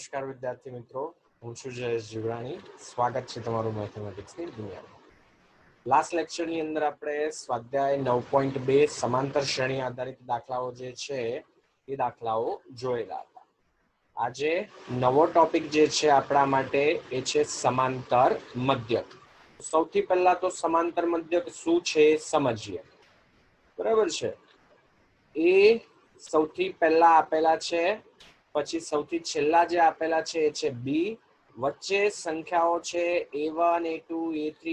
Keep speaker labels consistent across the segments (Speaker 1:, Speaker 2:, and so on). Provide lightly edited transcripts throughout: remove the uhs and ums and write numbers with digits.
Speaker 1: નમસ્કાર વિદ્યાર્થી મિત્રો, હું છું જયેશ જીવરાણી. સ્વાગત છે તમારું મેથેમેટિક્સની દુનિયામાં. લાસ્ટ લેક્ચરની અંદર આપણે સ્વાધ્યાય 9.2 સમાંતર શ્રેણી આધારિત દાખલાઓ જે છે એ દાખલાઓ જોયેલા હતા. આજે નવો ટોપિક જે છે આપણા માટે એ છે સમાંતર મધ્યક. સૌથી પહેલા તો સમાંતર મધ્યક શું છે સમજીએ. બરાબર છે, એ સૌથી પહેલા આપેલા છે, પછી સૌથી છેલ્લા જે આપેલા છે એ છે બી, વચ્ચે સંખ્યાઓ છે a1 a2 a3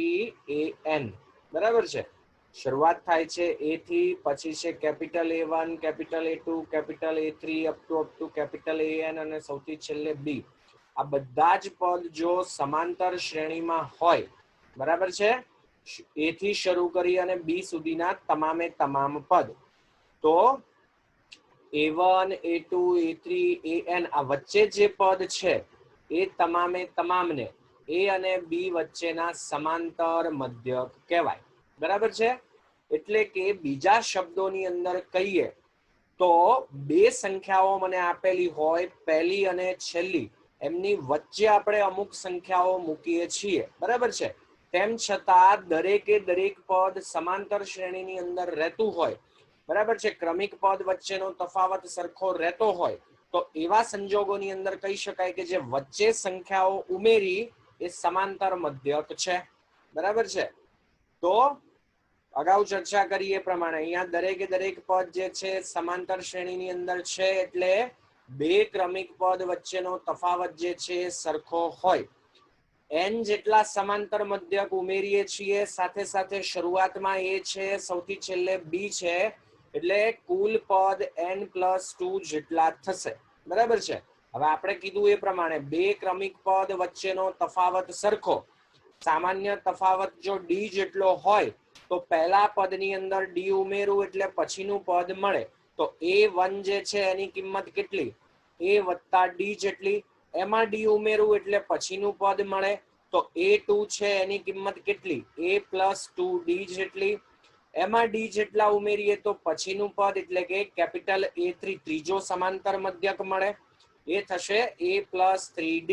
Speaker 1: an. બરાબર છે, શરૂઆત થાય છે એ થી, પછી છે capital A1 capital A2 capital A3 up to capital AN અને સૌથી છેલ્લે બી. આ બધા જ પદ જો સમાંતર શ્રેણીમાં હોય, બરાબર છે, એ થી શરૂ કરી અને બી સુધીના તમામે તમામ પદ, તો A1 A2 A3 AN આ વચ્ચે જે પદ છે એ તમામે તમામને એ અને બી વચ્ચેના સમાંતર મધ્યક કહેવાય. બરાબર છે, એટલે કે બીજા શબ્દોની અંદર કહીએ તો બે સંખ્યાઓ મને આપેલી હોય, પહેલી અને છેલ્લી, એમની વચ્ચે આપણે અમુક સંખ્યાઓ મૂકીએ છીએ. બરાબર છે, તેમ છતાં દરેકે દરેક પદ સમાંતર શ્રેણીની અંદર રહેતું હોય, બરાબર છે, ક્રમિક પદ વચ્ચેનો તફાવત સરખો રહેતો હોય, તો એવા સંજોગોની અંદર કહી શકાય કે જે વચ્ચે સંખ્યાઓ ઉમેરી એ સમાંતર મધ્યક છે. બરાબર છે, તો અગાઉ ચર્ચા કરી એ પ્રમાણે અહીંયા દરેકે દરેક પદ જે છે સમાંતર શ્રેણીની અંદર છે, એટલે બે ક્રમિક પદ વચ્ચેનો તફાવત જે છે સરખો હોય. n જેટલા સમાંતર મધ્યક ઉમેરીએ છીએ, સાથે સાથે શરૂઆતમાં એ છે, સૌથી છેલ્લે બી છે, એટલે કુલ પદ n+2 જેટલા થશે. બરાબર છે, હવે આપણે કીધું એ પ્રમાણે બે ક્રમિક પદ વચ્ચેનો તફાવત સરખો, સામાન્ય તફાવત જો ડી જેટલો હોય તો પહેલા પદની અંદર ડી ઉમેરું એટલે પછીનું પદ મળે. તો A1 જે છે એની કિંમત કેટલી? A વત્તા ડી જેટલી. એમાં ડી ઉમેરું એટલે પછીનું પદ મળે. તો A2 છે એની કિંમત કેટલી? A+2D જેટલી. એમાં ડી જેટલા ઉમેરીએ તો પછીનું પદ એટલે કે કેપિટલ A3 ત્રીજો સમાંતર મધ્યક મળે, એ થશે A+3D.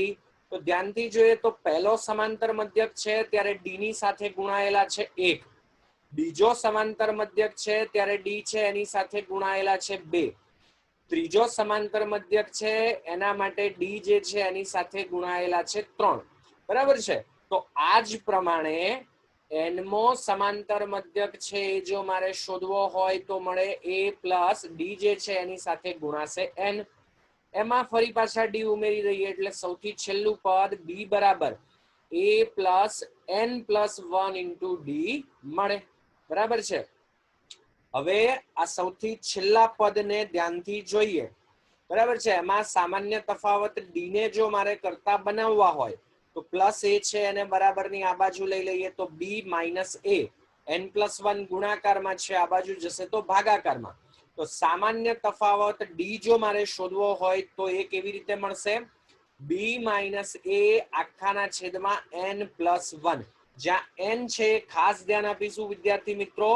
Speaker 1: તો ધ્યાનથી જોઈએ તો પહેલો સમાંતર મધ્યક છે ત્યારે ડી ની સાથે ગુણાયેલા છે 1, બીજો સમાંતર મધ્યક છે ત્યારે ડી છે એની સાથે ગુણાયેલા છે 2, ત્રીજો સમાંતર મધ્યક છે એના માટે ડી જે છે એની સાથે ગુણાયેલા છે 3. બરાબર છે, તો આ જ પ્રમાણે એનમો સમાંતર મધ્યક છે એ જો મારે શોધવો હોય તો મળે A+D જે છે એની સાથે ગુણાશે n. એમાં ફરી પાછા ડી ઉમેરી દઈએ એટલે સૌથી છેલ્લું પદ બી બરાબર A+n+1 × D મળે. બરાબર છે, હવે આ સૌથી છેલ્લા પદને ધ્યાનથી જોઈએ. બરાબર છે, એમાં સામાન્ય તફાવત ડી ને જો મારે કરતા બનાવવા હોય તો પ્લસ એ છે અને બરાબરની આ બાજુ લઈ લઈએ તો બી માઇનસ એ, n+1 ગુણાકારમાં છે, આ બાજુ જશે તો ભાગાકારમાં. તો સામાન્ય તફાવત ડી જો મારે શોધવો હોય તો એ કેવી રીતે મળશે? બી માઇનસ એ આખાના છેદમાં n+1. જ્યાં n છે ખાસ ધ્યાન આપીશું વિદ્યાર્થી મિત્રો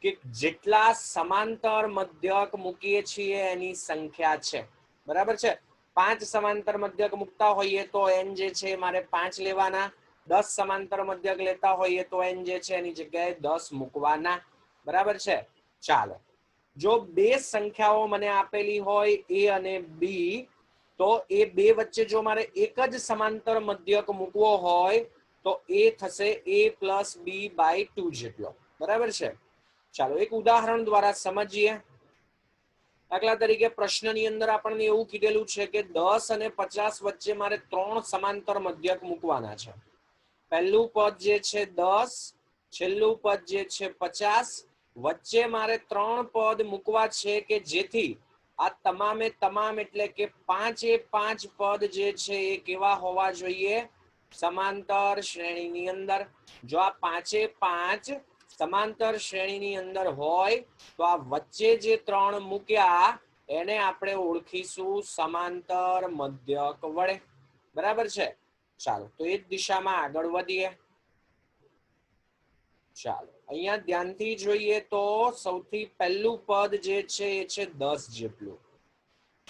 Speaker 1: કે જેટલા સમાંતર મધ્યક મૂકીએ છીએ એની સંખ્યા છે. બરાબર છે, 5 સમાંતર મધ્યક મૂકતા હોઈએ તો n જે છે મારે 5 લેવાના, 10 સમાંતર મધ્યક લેતા હોઈએ તો n જે છે એની જગ્યાએ 10 મૂકવાના. બરાબર છે, ચાલો. જો બે સંખ્યાઓ મને આપેલી હોય a અને b, તો એ બે વચ્ચે જો મારે એક જ સમાંતર મધ્યક મૂકવો હોય તો એ થશે A+B/2 જેટલો. બરાબર છે, ચાલો એક ઉદાહરણ દ્વારા સમજીએ. દાખલા તરીકે પ્રશ્નની અંદર આપણને એવું કીધેલું છે કે 10 અને 50 વચ્ચે મારે 3 સમાંતર મધ્યક મૂકવાના છે. પહેલું પદ જે છે 10, છેલ્લું પદ જે છે 50, વચ્ચે મારે 3 પદ મૂકવા છે કે જેથી આ તમામે તમામ એટલે કે 5 પદ જે છે એ કેવા હોવા જોઈએ? સમાંતર શ્રેણીની અંદર. જો આ 5 સમાંતર શ્રેણીની અંદર હોય તો આ વચ્ચે જે 3 મૂક્યા એને આપણે ઓળખીશું સમાંતર મધ્યક વડે. બરાબર છે, ચાલો તો એ જ દિશામાં આગળ વધીએ. ચાલો અહીંયા ધ્યાનથી જોઈએ તો સૌથી પહેલું પદ જે છે એ છે 10 જેટલું.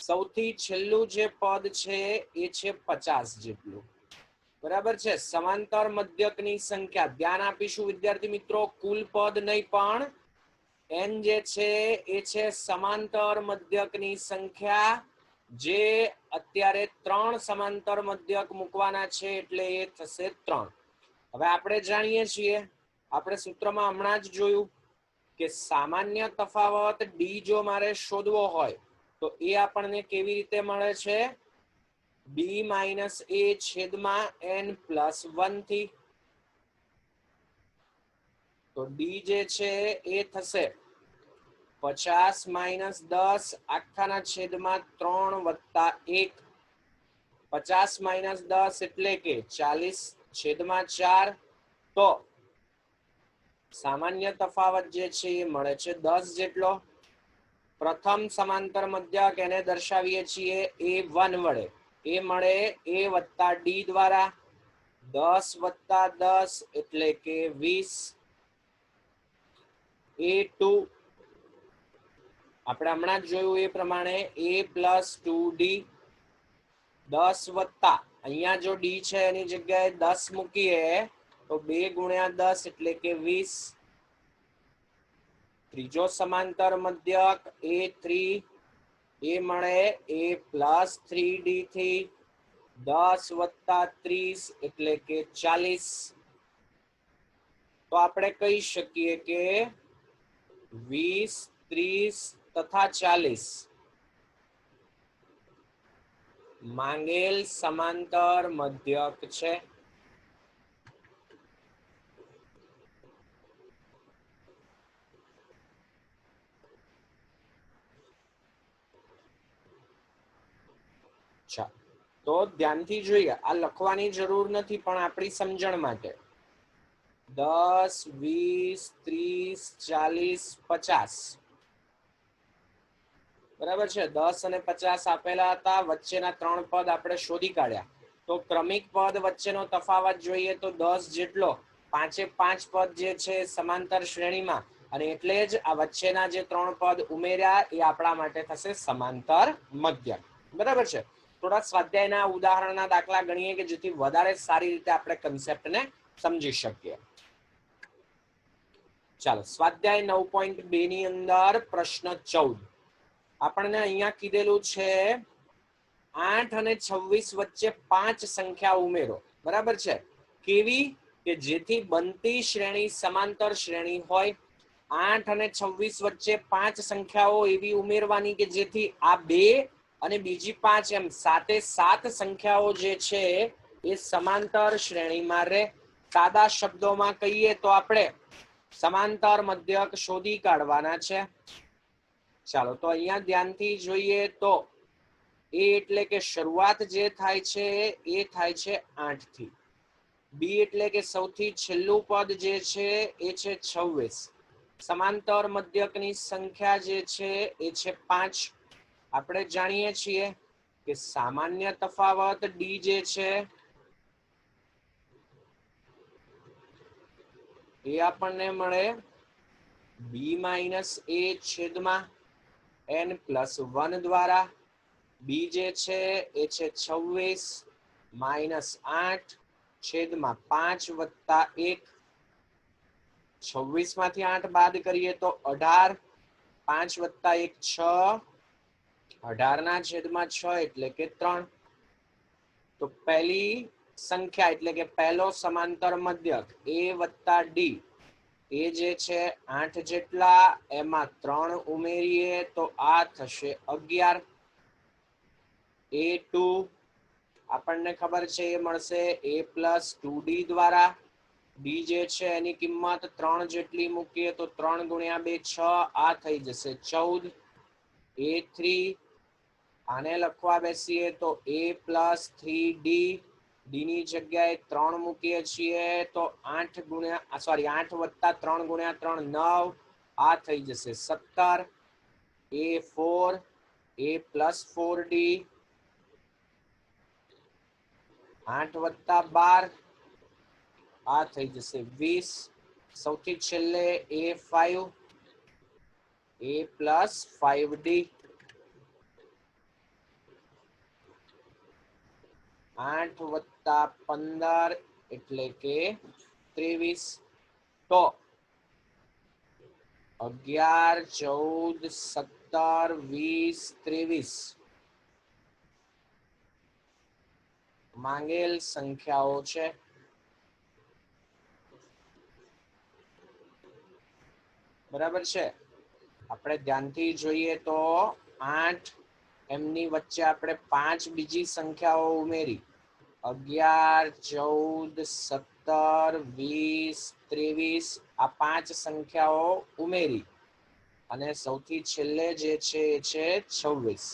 Speaker 1: સૌથી છેલ્લું જે પદ છે એ છે 50 જેટલું, બરાબર છે। સમાંતર મધ્યકની સંખ્યા ધ્યાન આપીશું વિદ્યાર્થી મિત્રો, કુલ પદ નહીં પણ n જે છે એ છે સમાંતર મધ્યકની સંખ્યા, જે અત્યારે 3 સમાંતર મધ્યક મૂકવાના છે એટલે એ થશે 3। હવે આપણે જાણીએ છીએ, આપણે સૂત્રમાં હમણાં જ જોયું કે સામાન્ય તફાવત d જો મારે શોધવો હોય તો એ આપણને કેવી રીતે મળે છે, b માઇનસ a છેદમાં n પ્લસ 1 થી। તો d જે છે એ થશે 50 માઇનસ 10 આખાના છેદમાં 3 વત્તા 1, 50 માઇનસ 10 એટલે કે 40 છેદમાં 4। તો સામાન્ય તફાવત જે છે એ મળે છે 10 જેટલો। પ્રથમ સમાંતર મધ્યક એને દર્શાવીએ છીએ a1 વડે, એ મળે a વત્તા d દ્વારા, 10 વત્તા 10 એટલે કે 20, a2 આપણે હમણાં જ જોયું એ પ્રમાણે a પ્લસ 2d, 10 વત્તા અહીંયા જો d છે એની જગ્યાએ 10 મૂકીએ તો 2 ગુણ્યા 10 એટલે કે 20। ત્રીજો સમાંતર મધ્યક a3, એ મળે a પ્લસ 3d થી, 10 વત્તા 30 એટલે કે 40। તો આપણે કહી શકીએ કે 20, 30 તથા 40 માંગેલ સમાંતર મધ્યક છે। તો ધ્યાનથી જોઈએ, આ લખવાની જરૂર નથી પણ આપણી સમજણ માટે 10, 20, 30, 40, 50 બરાબર છે। 10 અને 50 આપેલા હતા, વચ્ચેના 3 પદ આપણે શોધી કાઢ્યા। તો ક્રમિક પદ વચ્ચેનો તફાવત જોઈએ તો 10 જેટલો, 5 એ 5 પદ જે છે સમાંતર શ્રેણીમાં, અને એટલે જ આ વચ્ચેના જે 3 પદ ઉમેર્યા એ આપણા માટે થશે સમાંતર મધ્યક, બરાબર છે। થોડા સ્વાધ્યાયના ઉદાહરણના દાખલા ગણીએ કે જેથી વધારે સારી રીતે આપણે કન્સેપ્ટને સમજી શકીએ। ચાલો, સ્વાધ્યાય 9.2 ની અંદર પ્રશ્ન 14 આપણને અહીંયા કીધેલું છે 8 અને 26 વચ્ચે 5 સંખ્યા ઉમેરો, બરાબર છે। કેવી કે જેથી બનતી શ્રેણી સમાંતર શ્રેણી હોય। 8 અને 26 વચ્ચે 5 સંખ્યાઓ એવી ઉમેરવાની કે જેથી આ 2 અને બીજી 5 એમ 7 સંખ્યાઓ જે છે એ સમાંતર શ્રેણીમાં રહે। સાદા શબ્દોમાં કહીએ તો આપણે સમાંતર મધ્યક શોધી કાઢવાના છે। ચાલો, તો અહીંયા ધ્યાનથી જોઈએ તો એ એટલે કે શરૂઆત જે થાય છે એ થાય છે 8 થી, બી એટલે કે સૌથી છેલ્લું પદ જે છે એ છે 26, સમાંતર મધ્યકની સંખ્યા જે છે એ છે 5। આપણે જાણીએ છીએ કે સામાન્ય તફાવત ડી જે છે એ આપણને મળે બી માઇનસ એ છેદમાં n પ્લસ 1 દ્વારા। બી જે છે એ છે 26 માઇનસ 8 છેદમાં 5 વત્તા 1, 26 માંથી 8 બાદ કરીએ તો 18, 5 વત્તા 1 6, 18 ના છેદમાં 6 એટલે કે 3। તો પહેલી સંખ્યા એટલે કે પહેલો સમાંતર મધ્યક a વત્તા ડી, એ જે છે 8 જેટલા, એમાં 3 ઉમેરીએ તો આ થશે 11। a2 આપણને ખબર છે એ મળશે a પ્લસ 2d દ્વારા। ડી જે છે એની કિંમત 3 જેટલી મૂકીએ તો 3 ગુણ્યા 2 6, આ થઈ જશે 14। a3 આને લખવા બેસીએ તો a પ્લસ 3d, ડી ની જગ્યાએ 3 મૂકીએ છીએ તો 8 વત્તા 3 ગુણ્યા 3 9, આ થઈ જશે 17। a4 a પ્લસ 4d, 8 વત્તા 12, આ થઈ જશે 20। સૌથી છેલ્લે a5 a પ્લસ 5d, 8 વત્તા 15 એટલે કે 23. તો 11, 14, 17, 20, 23 માંગેલ સંખ્યાઓ છે. બરાબર છે. આપણે ધ્યાનથી જોઈએ તો 8 એમની વચ્ચે આપણે 5 બીજી સંખ્યાઓ ઉમેરી 11, 14, 17, 20, 23 આ 5 સંખ્યાઓ ઉમેરી અને સૌથી છેલ્લે જે છે એ છે 26.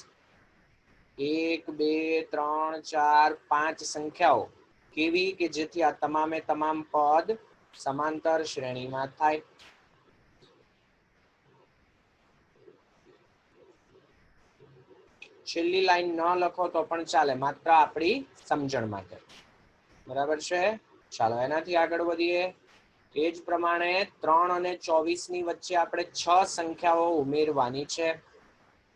Speaker 1: 1, 2, 3, 4, 5 સંખ્યાઓ કેવી કે જેથી આ તમામે તમામ પદ સમાંતર શ્રેણીમાં થાય. છેલ્લી લાઈન ન લખો તો પણ ચાલે, માત્ર આપણી સમજણ માટે. બરાબર છે. ચાલો એનાથી આગળ વધીએ. એ જ પ્રમાણે 3 અને 24 ની વચ્ચે આપણે 6 સંખ્યાઓ ઉમેરવાની છે.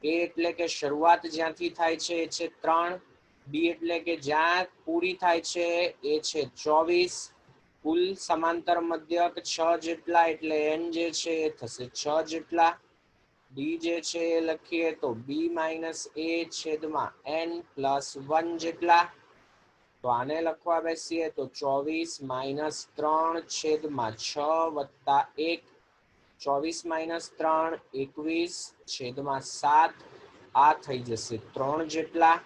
Speaker 1: એ એટલે કે શરૂઆત જ્યાંથી થાય છે એ છે 3. બી એટલે કે જ્યાં પૂરી થાય છે એ છે 24. કુલ સમાંતર મધ્યક 6 જેટલા એટલે n જે છે એ થશે 6 જેટલા. ડી જે છે એ લખીએ તો b માઇનસ a છેદમાં n પ્લસ 1 જેટલા. તો આને લખવા બેસીએ તો 24 માઇનસ 3 છેદમાં 6 વત્તા 1. 24 માઇનસ 3 21 છેદમાં 7 આ થઈ જશે 3 જેટલા.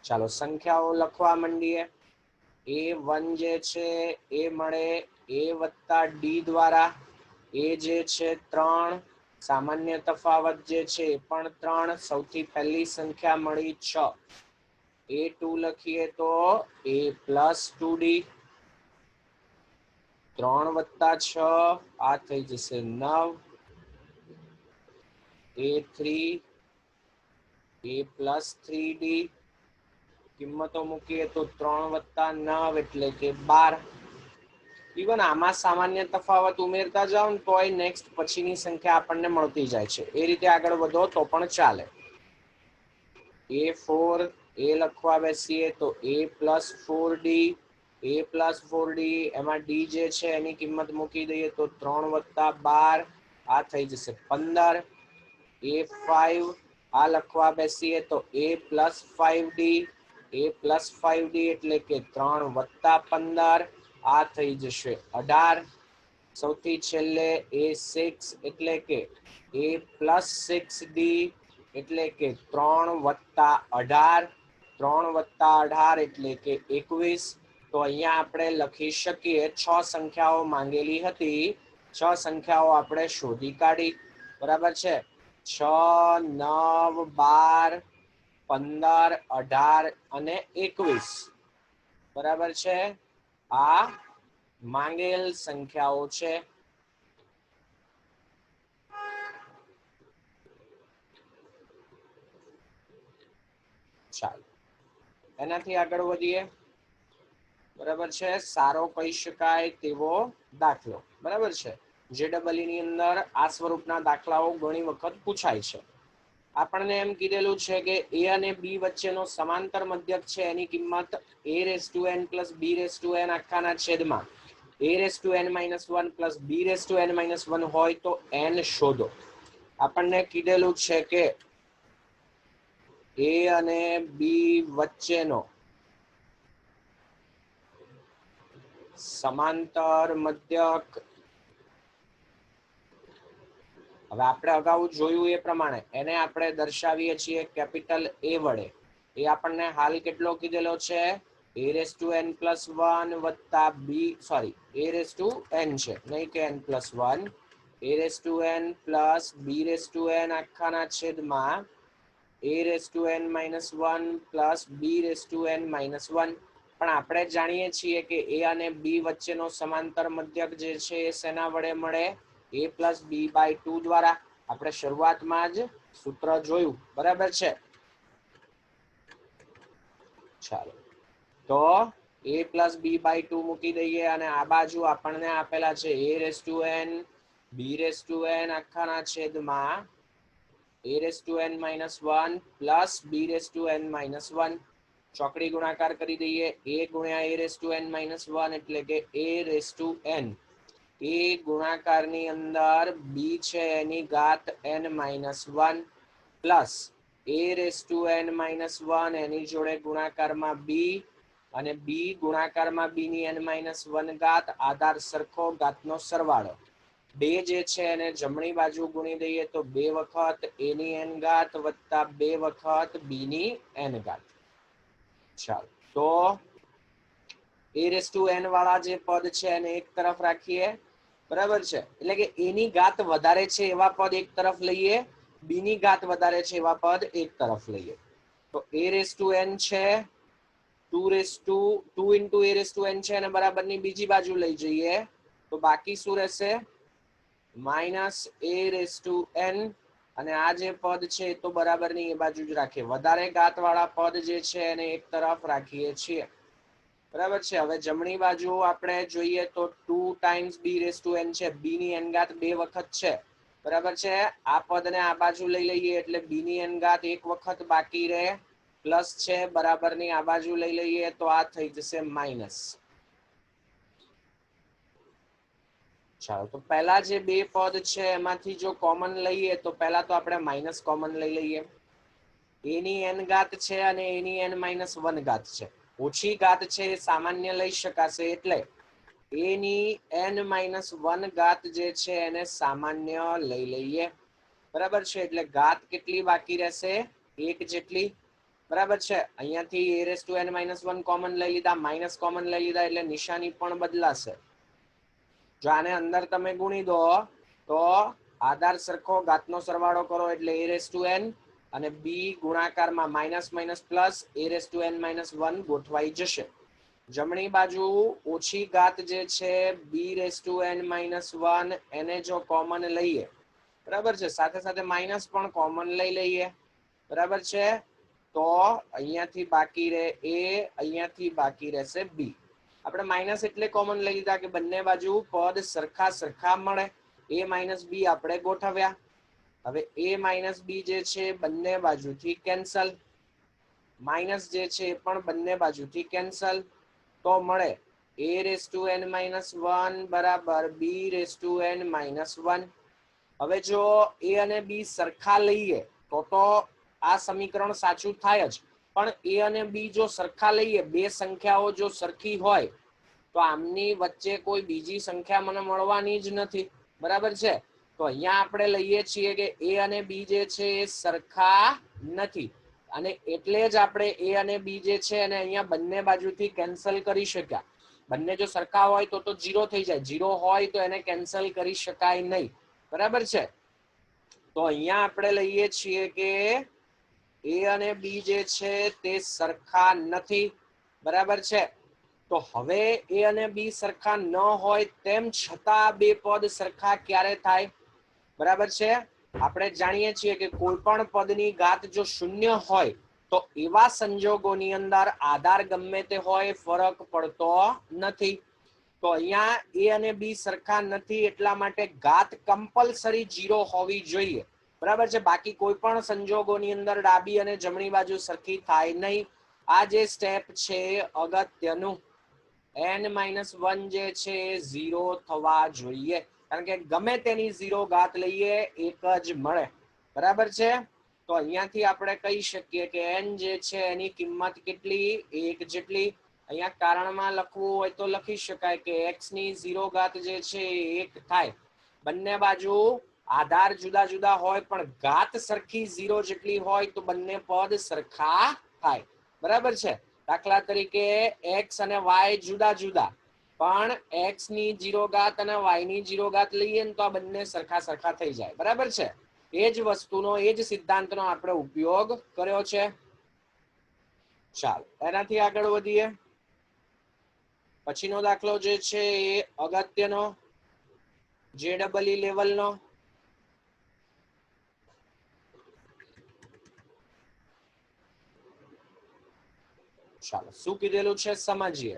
Speaker 1: ચાલો સંખ્યાઓ લખવા માંડીએ. a1 જે છે એ મળે a વત્તા ડી દ્વારા. એ જે છે 3, સામાન્ય તફાવત જે છે એ પણ 3. સૌથી પહેલી સંખ્યા મળી 6. a2 લખીએ તો a પ્લસ 2d. 3 વત્તા 6 આ થઈ જશે 9. a3 a plus 3d. કિંમતો મૂકીએ તો 3 વત્તા 9 એટલે કે 12. ઇવન આમાં સામાન્ય તફાવત ઉમેરતા જાઓ ને તોય નેક્સ્ટ પછીની સંખ્યા આપણને મળતી જાય છે. એ રીતે આગળ વધો તો પણ ચાલે. a4 એ લખવા બેસીએ તો a plus 4d. a plus 4d એમાં d જે છે એની કિંમત મૂકી દઈએ તો 3 વત્તા 12 આ થઈ જશે 15. a5 આ લખવા બેસીએ તો a plus 5d. a plus 5d એટલે કે 3 વત્તા 15 આ થઈ જશે 18. સૌથી છેલ્લે a6 એટલે કે a પ્લસ 6d એટલે કે 3 વત્તા 18. 3 વત્તા 18 એટલે કે 21. તો અહીંયા આપણે લખી શકીએ 6 સંખ્યાઓ માંગેલી હતી. 6 સંખ્યાઓ આપણે શોધી કાઢી. બરાબર છે. 6, 9, 12, 15, 18 અને 21. બરાબર છે. આ માંગેલ સંખ્યાઓ છે. ચાલો એનાથી આગળ વધીએ. બરાબર છે. સારો કહી શકાય તેવો દાખલો. બરાબર છે. JEE ની અંદર આ સ્વરૂપના દાખલાઓ ઘણી વખત પૂછાય છે. આપણને એમ કીધેલું છે કે a અને b વચ્ચેનો સમાંતર મધ્યક છે એની કિંમત a⁻n પ્લસ b⁻n આખાના છેદમાં a⁻n - 1 પ્લસ b⁻n - 1 હોય તો n શોધો. આપણને કીધેલું છે કે a અને b વચ્ચેનો સમાંતર મધ્યક. હવે આપણે અગાઉ જોયું એ પ્રમાણે એને આપણે દર્શાવીએ છીએ કેપિટલ a વડે. એ આપણને હાલ કેટલો કીધેલો છે a⁻n + 1 વત્તા b સોરી a⁻n છે નહીં કે n + 1. a⁻n પ્લસ b⁻n આખાના છેદમાં a⁻n - 1 પ્લસ b⁻n - 1. પણ આપણે જાણીએ છીએ કે a અને b વચ્ચેનો સમાંતર મધ્યક જે છે એ શેના વડે મળે a પ્લસ b/2 દ્વારા. આપણે શરૂઆતમાં જ સૂત્ર જોયું. બરાબર છે. ચાલો તો a પ્લસ b/2 મૂકી દઈએ અને આ બાજુ આપણને આપેલા છે a⁻n b⁻n આખાના છેદમાં a⁻n - 1 પ્લસ b⁻n - 1. ચોકડી ગુણાકાર કરી દઈએ a ગુણ્યા a raise to n minus 1 એટલે કે a raise to n a ગુણાકારની અંદર b છે એની ઘાત n minus 1 plus a raise to n minus 1 એની જોડે ગુણાકારમાં b અને b ગુણાકારમાં b ની n માઇનસ 1 ઘાત આધાર સરખો ઘાતનો સરવાળો બે જે છે એને જમણી બાજુ ગુણી દઈએ તો 2 વખત a ની n ઘાત વત્તા 2 વખત b ની n ઘાત. ચાલો તો a રેસ ટુ n વાળા જે પદ છે એને એક તરફ રાખીએ બરાબર છે એટલે કે a ની ઘાત વધારે છે એવા પદ એક તરફ લઈએ b ની ઘાત વધારે છે એવા પદ એક તરફ લઈએ તો a રેસ ટુ n છે 2 into a raise to n છે અને બરાબરની બીજી બાજુ લઈ જઈએ તો બાકી શું રહેશે minus a raise to n અને આ જે પદ છે તો બરાબરની એ બાજુ જ રાખીએ વધારે ઘાત વાળા પદ જે છે એને એક તરફ રાખીએ છીએ બરાબર છે. હવે જમણી બાજુ આપણે જોઈએ તો 2 times b raise to n છે b ની n ઘાત 2 વખત છે બરાબર છે આ પદને આ બાજુ લઈ લઈએ એટલે b ની n ઘાત એક વખત બાકી રહે પ્લસ છે બરાબરની આ બાજુ લઈ લઈએ તો આ થઈ જશે માઇનસ. ચાલો તો પહેલા જે બે પદ છે એમાંથી જો કોમન લઈએ તો પહેલા તો આપણે માઇનસ કોમન લઈ લઈએ a ની n ઘાત છે અને a ની n માઇનસ 1 ઘાત છે ઓછી ઘાત છે એ સામાન્ય લઈ શકાશે એટલે a ની n માઇનસ 1 ઘાત જે છે એને સામાન્ય લઈ લઈએ બરાબર છે એટલે ઘાત કેટલી બાકી રહેશે એક જેટલી બરાબર છે. અહીંયાથી a raise to n minus 1 common લઈ લીધા માઇનસ કોમન લઈ લીધા એટલે નિશાની પણ બદલાશે જો આને અંદર તમે ગુણી દો તો આધાર સરખો ઘાતનો સરવાળો કરો એટલે a રેસ ટુ n અને b ગુણાકારમાં minus minus plus a raise to n minus 1 ગોઠવાઈ જશે જમણી બાજુ ઓછી ઘાત જે છે b raise to n minus 1 એને જો કોમન લઈએ બરાબર છે સાથે સાથે માઇનસ પણ કોમન લઈ લઈએ બરાબર છે તો અહીંયાથી બાકી રહે a અહીંયાથી બાકી રહેશે b આપણે માઇનસ એટલે કોમન લઈ લીધા કે બંને બાજુ પદ સરખા સરખા મળે a માઇનસ b આપણે ગોઠવ્યા હવે a માઇનસ b જે છે બંને બાજુથી કેન્સલ માઇનસ જે છે એ પણ બંને બાજુથી કેન્સલ તો મળે a raise to n minus 1 બરાબર b raise to n minus 1 હવે જો a અને b સરખા લઈએ તો આ સમીકરણ સાચું થાય જ પણ a અને b જો સરખા લઈએ બે સંખ્યાઓ જો સરખી હોય તો આમની વચ્ચે કોઈ બીજી સંખ્યા મને મળવાની જ નથી બરાબર છે તો અહીંયા આપણે લઈએ છીએ કે a અને b જે છે એ સરખા નથી અને એટલે જ આપણે a અને b જે છે એને અહીંયા બંને બાજુથી કેન્સલ કરી શક્યા બંને જો સરખા હોય તો 0 થઈ જાય 0 હોય તો એને કેન્સલ કરી શકાય નહીં બરાબર છે તો અહીંયા આપણે લઈએ છીએ કે a અને b જે છે તે સરખા નથી બરાબર છે તો હવે a અને b સરખા ન હોય તેમ છતાં બે પદ સરખા ક્યારે થાય બરાબર છે આપણે જાણીએ છીએ કે કોઈ પણ પદની ઘાત જો શૂન્ય હોય તો એવા સંજોગોની અંદર આધાર ગમે તે હોય ફરક પડતો નથી તો અહીંયા a અને b સરખા નથી એટલા માટે ઘાત કમ્પલસરી 0 હોવી જોઈએ બરાબર છે બાકી કોઈ પણ સંજોગોની અંદર ડાબી અને જમણી બાજુ સરખી થાય નહીં આ જે સ્ટેપ છે અગત્યનું n-1 જે છે 0 થવા જોઈએ કારણ કે ગમે તેની 0 ઘાત લઈએ એક જ મળે બરાબર છે તો અહીંયાથી આપણે કહી શકીએ કે n જે છે એની કિંમત કેટલી 1 જેટલી અહીંયા કારણમાં લખવું હોય તો લખી શકાય કે x ની 0 ઘાત જે છે 1 થાય બંને બાજુ આધાર જુદા જુદા હોય પણ ઘાત સરખી 0 જેટલી હોય તો બંને પદ સરખા થાય બરાબર છે દાખલા તરીકે x અને y જુદા જુદા પણ x ની 0 ઘાત અને y ની 0 ઘાત લઈએ તો આ બંને સરખા સરખા થઈ જાય બરાબર છે એ જ વસ્તુનો એ જ સિદ્ધાંતનો આપણે ઉપયોગ કર્યો છે ચાલો એનાથી આગળ વધીએ પછીનો દાખલો જે છે એ અગત્યનો JEE લેવલનો ચાલો શું કીધેલું છે સમજીએ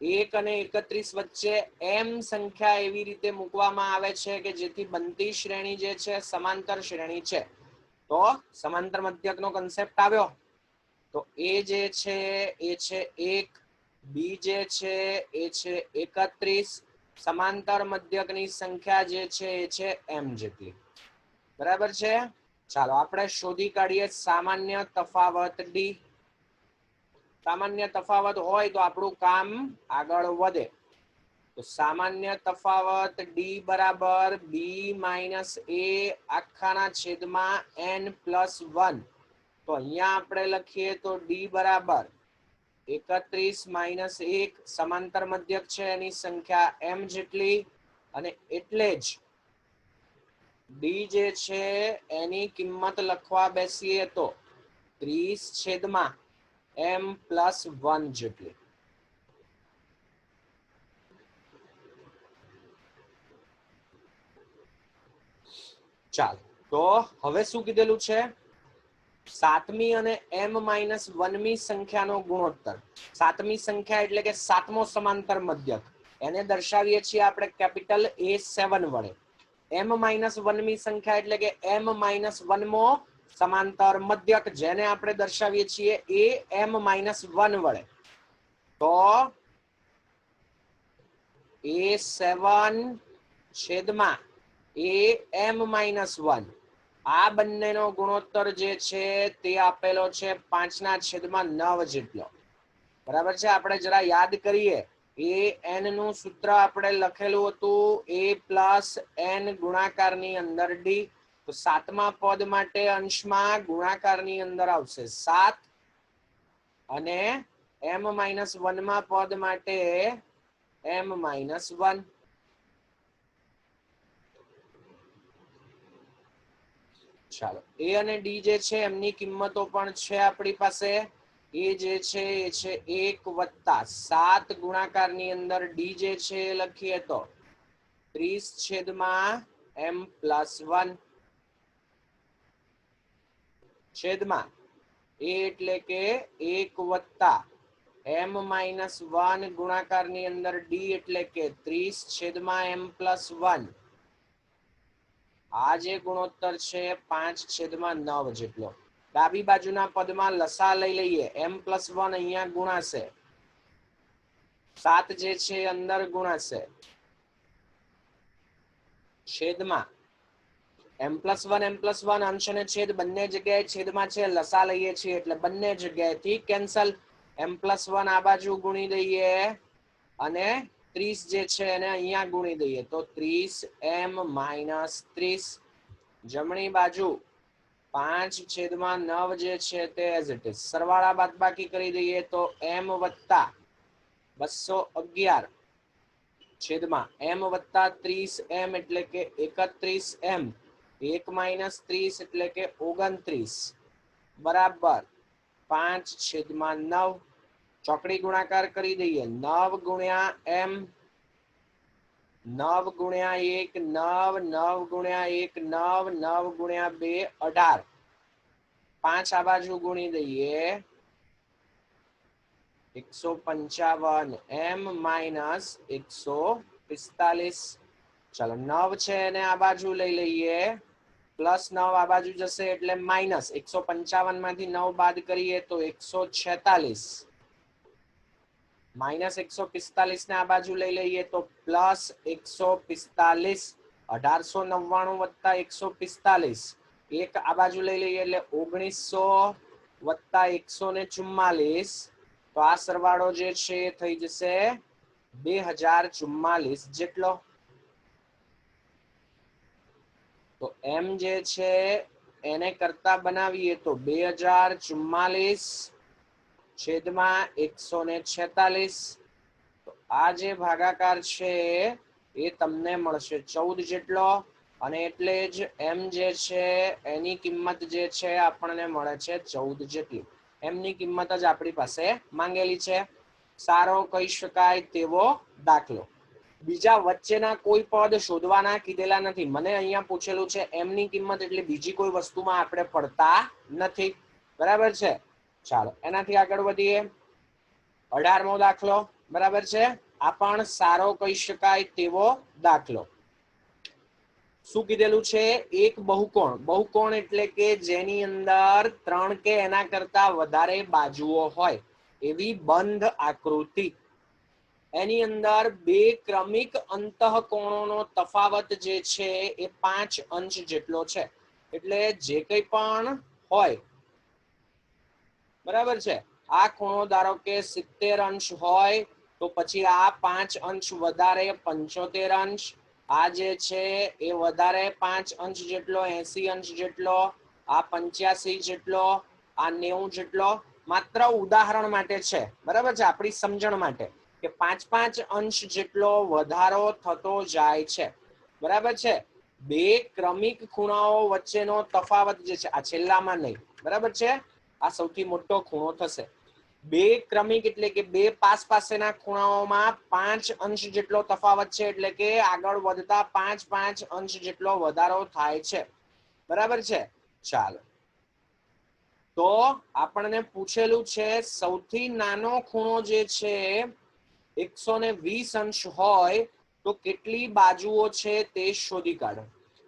Speaker 1: 1 અને 31 વચ્ચે m સંખ્યા એવી રીતે મૂકવામાં આવે છે કે જેથી બનતી શ્રેણી જે છે સમાંતર શ્રેણી છે તો સમાંતર મધ્યકનો કન્સેપ્ટ આવ્યો તો એ જે છે એ છે 1, બી જે છે એ છે 31, સમાંતર મધ્યકની સંખ્યા જે છે એ છે m જેટલી. બરાબર છે. ચાલો આપણે શોધી કાઢીએ સામાન્ય તફાવત ડી. સામાન્ય તફાવત હોય તો આપણું કામ આગળ વધે. તો સામાન્ય તફાવત ડી બરાબર બી માઇનસ એ આખાના છેદમાં n પ્લસ 1. તો અહીંયા આપણે લખીએ તો ડી બરાબર 31 માઇનસ 1, સમાંતર મધ્યક છે એની સંખ્યા m જેટલી, અને એટલે જ ડી જે છે એની કિંમત લખવા બેસીએ તો 30 છેદમાં m પ્લસ 1 જેટલી. ચાલો તો હવે શું કીધેલું છે? સાતમી અને m માઇનસ 1મી સંખ્યાનો ગુણોત્તર. સાતમી સંખ્યા એટલે કે સાતમો સમાંતર મધ્યક, એને દર્શાવીએ છીએ આપણે કેપિટલ A7 વડે. m માઇનસ 1મી સંખ્યા એટલે કે m માઇનસ 1મો સમાંતર મધ્યક, જેને આપણે દર્શાવીએ છીએ am માઇનસ 1 વડે. તો A7 છેદમાં am માઇનસ 1, આ બંનેનો ગુણોત્તર જે છે તે આપેલો છે 5/9 જેટલો. બરાબર છે. આપણે જરા યાદ કરીએ, an નું સૂત્ર આપણે લખેલું હતું a પ્લસ n ગુણાકારની અંદર ડી. તો સાતમા પદ માટે અંશમાં ગુણાકારની અંદર આવશે 7, અને m માઇનસ 1મા પદ માટે m માઇનસ 1. ચાલો એ અને ડી જે છે એમની કિંમતો પણ છે આપણી પાસે. એ જે છે એ છે 1 વત્તા 7 ગુણાકારની અંદર ડી જે છે એ લખીએ તો 30 છેદમાં m પ્લસ 1 છેદમાં એ એટલે કે 1 વત્તા m માઇનસ 1 ગુણાકારની અંદર ડી એટલે કે 30 છેદમાં m પ્લસ 1. આ જે ગુણોત્તર છે 5/9 જેટલો. ડાબી બાજુના પદમાં લસા લઈ લઈએ. m પ્લસ 1 અહીંયા ગુણાશે, 7 જે છે અંદર ગુણાશે, છેદમાં m પ્લસ 1 અંશ અને છેદ બંને જગ્યાએ છેદમાં છે, લસા લઈએ છીએ એટલે બંને જગ્યાએથી કેન્સલ. m પ્લસ 1 આ બાજુ ગુણી દઈએ, અને 30 જે છે એને અહીંયા ગુણી દઈએ તો 30m માઇનસ 30. જમણી બાજુ 5/9 જે છે તે એઝ ઇટ ઇઝ. સરવાળા બાદબાકી કરી દઈએ તો m વત્તા 211 છેદમાં m વત્તા 30m એટલે કે 31m, 1 માઇનસ 30 એટલે કે 29 બરાબર 5/9. ચોકડી ગુણાકાર કરી દઈએ. 9 ગુણ્યા m, 9 ગુણ્યા 1 9, 9 ગુણ્યા 1 9, 9 ગુણ્યા 2 18. 5 આ બાજુ ગુણી દઈએ 155 m માઇનસ 145. ચાલો 9 છે એને આ બાજુ લઈ લઈએ, પ્લસ 9 આ બાજુ જશે એટલે માઇનસ. 155 માંથી 9 બાદ કરીએ તો 146, માઇનસ 145 ને આ બાજુ લઈ લઈએ તો પ્લસ 145. 1899 વત્તા 145, 1 આ બાજુ લઈ લઈએ એટલે 1900 વત્તા 144. તો આ સરવાળો જે છે એ થઈ જશે 2044 જેટલો. તો m જે છે એને કરતા બનાવીએ તો 2044 છેદમાં 146. તો આ જે ભાગાકાર છે એ તમને મળશે 14 જેટલો, અને એટલે જ m જે છે એની કિંમત જે છે આપણને મળે છે 14 જેટલી. m ની કિંમત જ આપણી પાસે માંગેલી છે. સારો કહી શકાય તેવો દાખલો. બીજા વચ્ચેના કોઈ પદ શોધવાના કીધેલા નથી. મને અહીંયા પૂછેલું છે m ની કિંમત, એટલે બીજી કોઈ વસ્તુમાં આપણે પડતા નથી. બરાબર છે. ચાલો એનાથી આગળ વધીએ. 18મો દાખલો. બરાબર છે. આ પણ સારો કહી શકાય તેવો દાખલો. શું કીધેલું છે? એક બહુકોણ. બહુકોણ એટલે કે જેની અંદર 3 કે એના કરતા વધારે બાજુઓ હોય એવી બંધ આકૃતિ. એની અંદર બે ક્રમિક અંતઃકોણોનો તફાવત જે છે એ 5 અંશ જેટલો છે. એટલે જે કંઈ પણ હોય, બરાબર છે, આ ખૂણો ધારો કે 70 અંશ હોય તો પછી આ 5 અંશ વધારે 75 અંશ, આ જે છે એ વધારે 5 અંશ જેટલો 80 અંશ જેટલો, આ 85 જેટલો, આ 90 જેટલો. માત્ર ઉદાહરણ માટે છે, બરાબર છે, આપણી સમજણ માટે કે 5-5 અંશ જેટલો વધારો થતો જાય છે. બરાબર છે. બે ક્રમિક ખૂણાઓ વચ્ચેનો તફાવત જે છે, આ છેલ્લામાં નહીં, બરાબર છે, આ સૌથી મોટો ખૂણો થશે. બે ક્રમિક એટલે કે બે પાસના ખૂણાઓમાં 5 અંશ જેટલો તફાવત છે, એટલે કે આગળ વધતા 5-5 અંશ જેટલો વધારો થાય છે. બરાબર છે. ચાલો, તો આપણને પૂછેલું છે સૌથી નાનો ખૂણો જે છે 120 અંશ હોય તો કેટલી બાજુઓ છે તે શોધી કાઢો.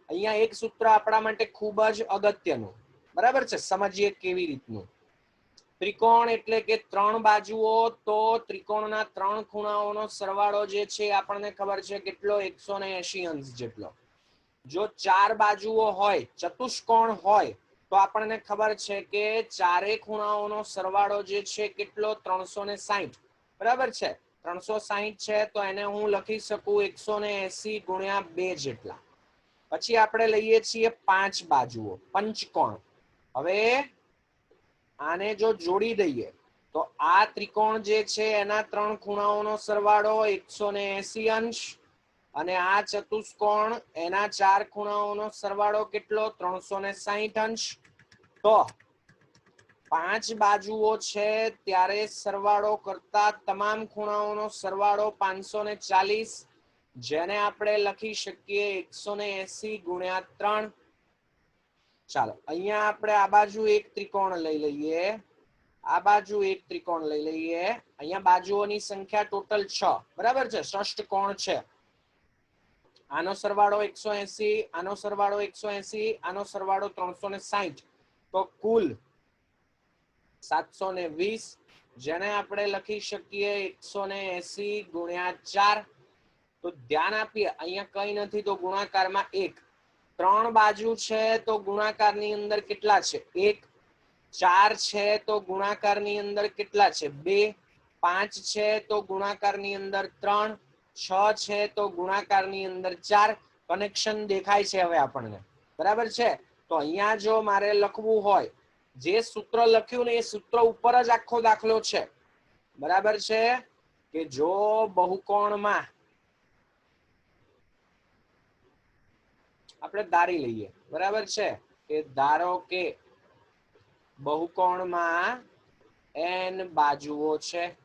Speaker 1: અહીંયા એક સૂત્ર આપણા માટે ખૂબ જ અગત્યનું, બરાબર છે, સમજીએ કેવી રીતનું. ત્રિકોણ એટલે કે 3 બાજુઓ, તો ત્રિકોણના 3 ખૂણાઓનો સરવાળો જે છે આપણને ખબર છે કેટલો? 180 અંશ જેટલો. જો 4 બાજુઓ હોય, ચતુષ્કોણ હોય, તો આપણને ખબર છે કે ચારે ખૂણાઓનો સરવાળો જે છે કેટલો? 360. બરાબર છે. 360 છે તો એને હું લખી શકું 180 ગુણ્યા 2 જેટલા. પછી આપણે લઈએ છીએ 5 બાજુઓ, પંચકોણ. હવે આને જો જોડી દઈએ તો આ ત્રિકોણ જે છે એના 3 ખૂણાઓનો સરવાળો 180 અંશ, અને આ ચતુષ્કોણ એના 4 ખૂણાઓનો સરવાળો કેટલો? 360 અંશ. તો 5 બાજુઓ છે ત્યારે સરવાળો કરતા તમામ ખૂણાઓનો સરવાળો 540, જેને આપણે લખી શકીએ 180 ગુણ્યા 3. ચાલો, અહીંયા આપણે આ બાજુ એક ત્રિકોણ લઈ લઈએ, આ બાજુ એક ત્રિકોણ લઈ લઈએ. અહીંયા બાજુઓની સંખ્યા ટોટલ 6, બરાબર છે, ષષ્ઠકોણ છે. આનો સરવાળો 180, આનો સરવાળો 180, આનો સરવાળો 360, તો કુલ 720, જેને આપણે લખી શકીએ 180 ગુણ્યા 4. તો ધ્યાન આપીએ, અહીંયા કઈ નથી તો ગુણાકારમાં 1. 3 બાજુ છે તો ગુણાકારની અંદર કેટલા છે? 1. 4 છે તો ગુણાકારની અંદર કેટલા છે? 2. 5 છે તો ગુણાકારની અંદર 3. 6 છે તો ગુણાકારની અંદર 4. કનેક્શન દેખાય છે હવે આપણને, બરાબર છે. તો અહીંયા જો મારે લખવું હોય, જે સૂત્ર લખ્યું ને એ સૂત્ર ઉપર જ આખો દાખલો છે, બરાબર છે, કે જો બહુકોણમાં આપણે ધારી લઈએ, બરાબર છે, કે ધારો કે બહુકોણમાં n બાજુઓ છે,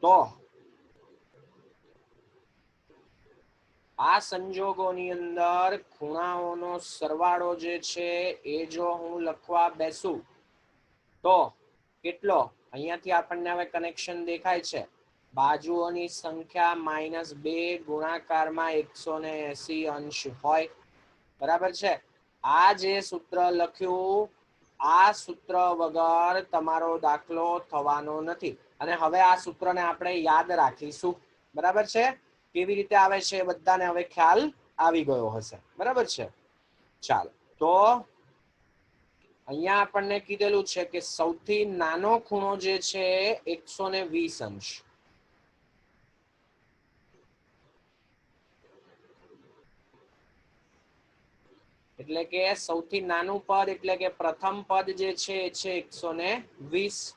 Speaker 1: તો આ સંજોગોની અંદર ખૂણાઓનો સરવાળો જે છે એ જો હું લખવા બેસું તો કેટલો? અહીંયાથી આપણને હવે કનેક્શન દેખાય છે. બાજુઓની સંખ્યા -2 ગુણાકારમાં 180 અંશ હોય, બરાબર છે. આ જે સૂત્ર લખ્યું, આ સૂત્ર વગર તમારો દાખલો થવાનો નથી. અને હવે આ સૂત્રને આપણે યાદ રાખીશું, બરાબર છે. કેવી રીતે આવે છે બધાને હવે ખ્યાલ આવી ગયો હશે, બરાબર છે. ચાલો, તો અહીંયા આપણને કીધેલું છે કે સૌથી નાનો ખૂણો જે છે 120 અંશ. એટલે કે સૌથી નાનું પદ એટલે કે પ્રથમ પદ જે છે એ છે 120.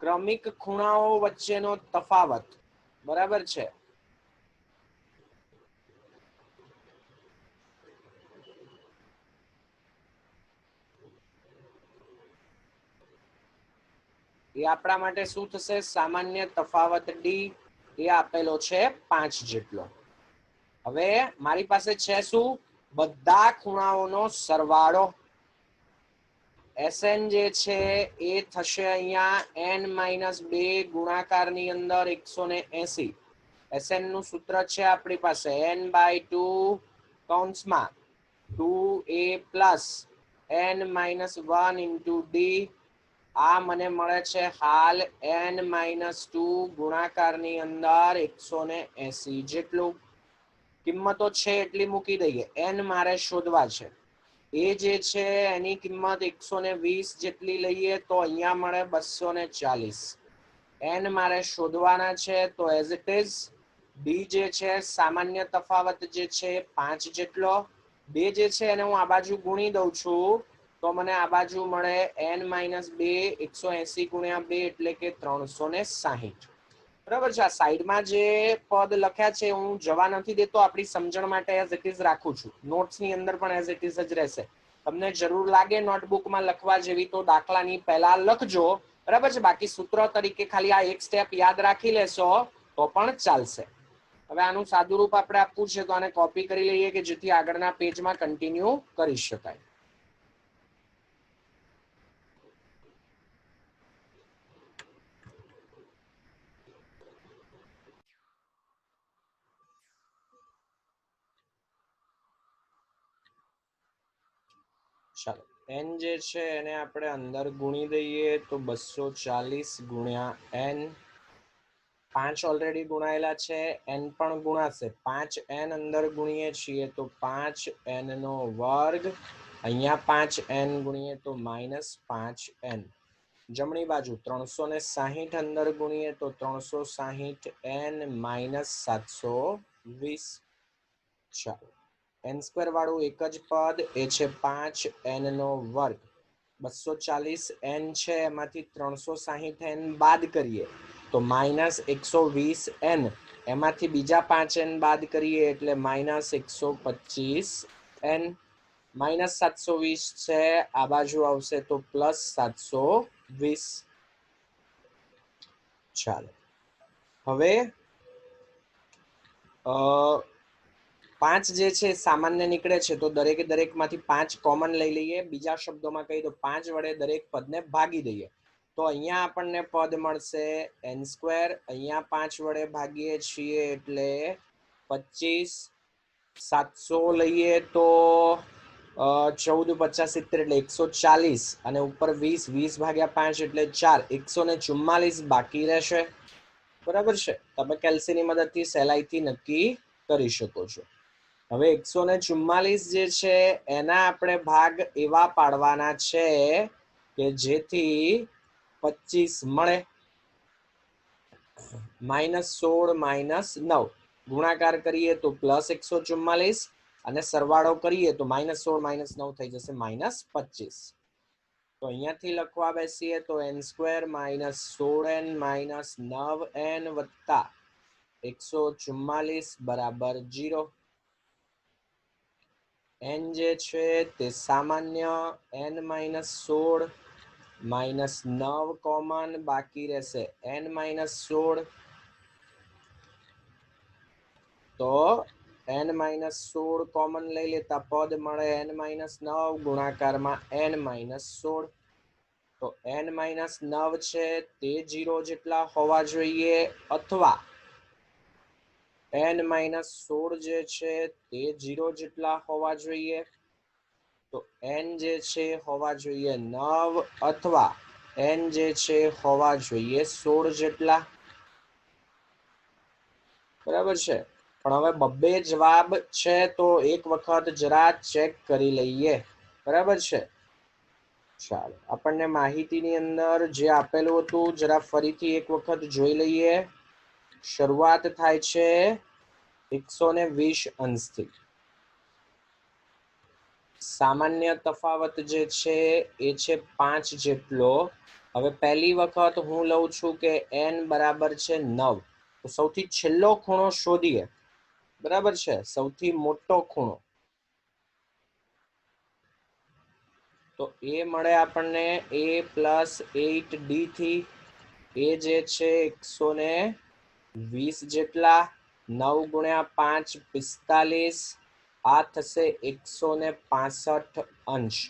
Speaker 1: ક્રમિક ખૂણાઓ વચ્ચેનો તફાવત, બરાબર છે, એ આપણા માટે શું થશે? સામાન્ય તફાવત ડી, એ આપેલો છે 5 જેટલો. હવે મારી પાસે છે શું? બધા ખૂણાઓનો સરવાળો, SN જે છે એ થશે અહીંયા n-2 ગુણાકારની અંદર 180. SN નું સૂત્ર છે આપણી પાસે n/2 કૌંસમાં 2a plus n-1 into D. આ મને મળે છે હાલ n-2 ગુણાકારની અંદર 180 જેટલું. કિંમતો છે એટલી મૂકી દઈએ. n મારે શોધવા છે. એ જે છે એની કિંમત 120 જેટલી લઈએ તો અહીંયા મળે 240. n મારે શોધવાના છે તો એઝ ઇટ ઇઝ. ડી જે છે સામાન્ય તફાવત જે છે 5 જેટલો. 2 જે છે એને હું આ બાજુ ગુણી દઉં છું તો મને આ બાજુ મળે n-2 180 ગુણ્યા 2 એટલે કે 360. બરાબર છે. આ સાઈડમાં જે પદ લખ્યા છે હું જવા નથી દેતો, આપણી સમજણ માટે એઝ ઇટ ઇઝ રાખું છું. નોટ્સની અંદર પણ એઝ ઇટ ઇઝ જ રહેશે. તમને જરૂર લાગે નોટબુકમાં લખવા જેવી તો દાખલાની પહેલા લખજો. બરાબર છે. બાકી સૂત્ર તરીકે ખાલી આ એક સ્ટેપ યાદ રાખી લેશો તો પણ ચાલશે. હવે આનું સાદું રૂપ આપણે આપવું છે તો આને કોપી કરી લઈએ કે જેથી આગળના પેજમાં કન્ટિન્યુ કરી શકાય. ચાલો n જે છે એને આપણે અંદર ગુણી દઈએ તો 240 ગુણ્યા n. 5 ઓલરેડી ગુણાયેલા છે, n પણ ગુણાશે. 5n અંદર ગુણીએ છીએ તો 5n નો વર્ગ. અહીંયા 5n ગુણીએ તો -5n. જમણી બાજુ 360 અંદર ગુણીએ તો 360n -720. ચાલો n² વાળું એક જ પદ એ છે 5n નો વર્ગ. 240n છે એમાંથી 360n બાદ કરીએ તો -120n. એમાંથી બીજા 5n બાદ કરીએ એટલે -125n. -720 છે આ બાજુ આવશે તો +720. ચાલો હવે 5 જે છે સામાન્ય નીકળે છે તો દરેકે દરેકમાંથી 5 કોમન લઈ લઈએ. બીજા શબ્દોમાં કહી તો 5 વડે દરેક પદને ભાગી દઈએ તો અહીંયા આપણને પદ મળશે n². અહીંયા 5 વડે ભાગીએ છીએ એટલે 25. 700 લઈએ તો 14 50 70 એટલે 140 અને ઉપર 20. 20 ભાગ્યા 5 એટલે 4. 144 બાકી રહેશે. બરાબર છે. તમે કેલ્સીની મદદથી સહેલાઈથી નક્કી કરી શકો છો. હવે 144 જે છે એના આપણે ભાગ એવા પાડવાના છે કે જેથી 25 મળે. -16 -9 ગુણાકાર કરીએ તો +144 અને સરવાળો કરીએ તો -16 -9 થઈ જશે -25. તો અહીંયાથી લખવા બેસીએ તો n² -16n -9n વત્તા 144 બરાબર 0. n જે છે તે સામાન્ય n-16 -9 કોમન બાકી રહેશે n-16. તો n-16 કોમન લઈ લેતા પદ મળે n-9 ગુણાકારમાં n-16. તો n-9 છે તે 0 જેટલા હોવા જોઈએ અથવા n-16 જે છે તે 0 જેટલા હોવા જોઈએ. તો n જે છે હોવા જોઈએ 9 અથવા n જે છે હોવા જોઈએ 16 જેટલા. બરાબર છે. પણ હવે બબ્બે જવાબ છે તો એક વખત જરા ચેક કરી લઈએ. બરાબર છે. ચાલો આપણને માહિતીની અંદર જે આપેલું હતું જરા ફરીથી એક વખત જોઈ લઈએ. શરૂઆત થાય છે 120 અંશથી. સામાન્ય તફાવત જે છે એ છે 5 જેટલો. હવે પહેલી વખત હું લઉં છું કે n બરાબર છે 9. તો સૌથી છેલ્લો ખૂણો શોધીએ. બરાબર છે. સૌથી મોટો ખૂણો તો એ મળે આપણને a + 8d થી. એ જે છે 120 જેટલા. 9 ગુણ્યા 5 45. આ થશે 165 અંશ.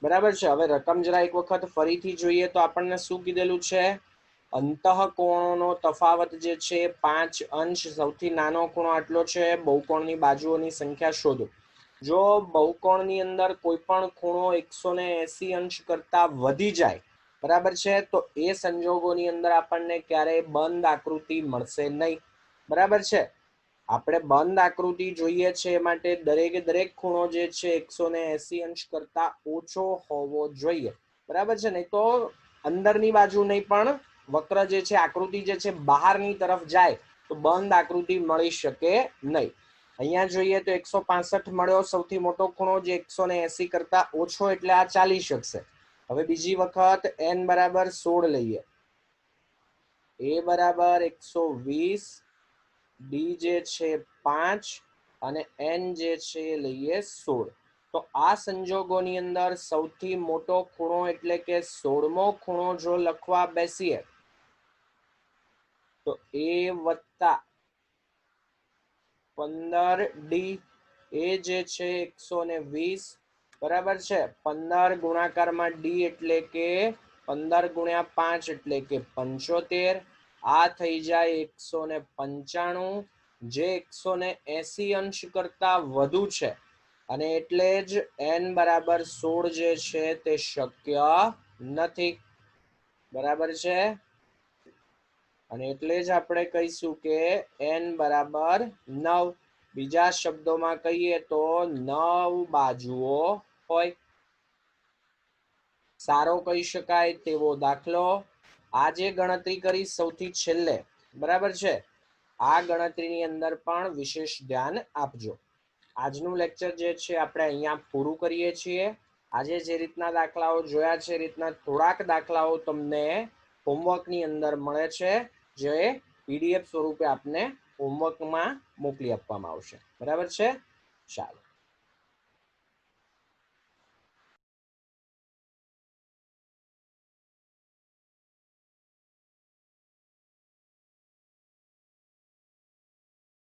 Speaker 1: बराबर है। हवे रकम जरा एक वखत फरीथी જોઈએ तो આપણને શું કીધેલું છે? અંતઃકોણોનો તફાવત જે છે 5 અંશ, સૌથી નાનો ખૂણો આટલો છે, બહુકોણની બાજુઓની સંખ્યા શોધો। જો બહુકોણની અંદર કોઈ પણ ખૂણો 180 અંશ કરતા વધી જાય, બરાબર છે, તો એ સંજોગોની અંદર આપણને ક્યારેય બંધ આકૃતિ મળશે નહીં, બરાબર છે। આપણે બંધ આકૃતિ જોઈએ છે એ માટે દરેકે દરેક ખૂણો જે છે 180 અંશ કરતા ઓછો હોવો જોઈએ, બરાબર છે। નહીં તો અંદરની બાજુ નહીં પણ વક્ર જે છે, આકૃતિ જે છે બહારની તરફ જાય તો બંધ આકૃતિ મળી શકે નહીં। અહીંયા જોઈએ તો 165 મળ્યો, સૌથી મોટો ખૂણો જે 180 કરતા ઓછો એટલે આ ચાલી શકશે। હવે બીજી વખત n બરાબર 16 લઈએ, a બરાબર 120, d જે છે 5 અને n જે છે લઈએ 16। તો આ સંજોગોની અંદર સૌથી મોટો ખૂણો એટલે કે 16મો ખૂણો જો લખવા બેસીએ તો a વત્તા 15d, એ જે છે 120, બરાબર છે। 15 ગુણાકારમાં d એટલે કે 15 ગુણ્યા 5 એટલે કે 75, આ થઈ જાય 195, જે 180 અંશ કરતા વધુ છે અને એટલે જ n બરાબર 16 જે છે તે શક્ય નથી, બરાબર છે। અને એટલે જ આપણે કહીશું કે n બરાબર 9। બીજા શબ્દોમાં કહીએ તો 9 બાજુઓ હોય। સારો કહી શકાય તેવો દાખલો આ જે ગણતરી કરી સૌથી છેલ્લે, બરાબર છે, આ ગણતરીની અંદર પણ વિશેષ ધ્યાન આપજો। આજનું લેક્ચર જે છે આપણે અહીંયા પૂરું કરીએ છીએ। આજે જે રીતના દાખલાઓ જોયા છે એ રીતના થોડાક દાખલાઓ તમને હોમવર્કની અંદર મળે છે, જે પીડીએફ સ્વરૂપે આપને હોમવર્કમાં મોકલી આપવામાં આવશે, બરાબર છે। ચાલો।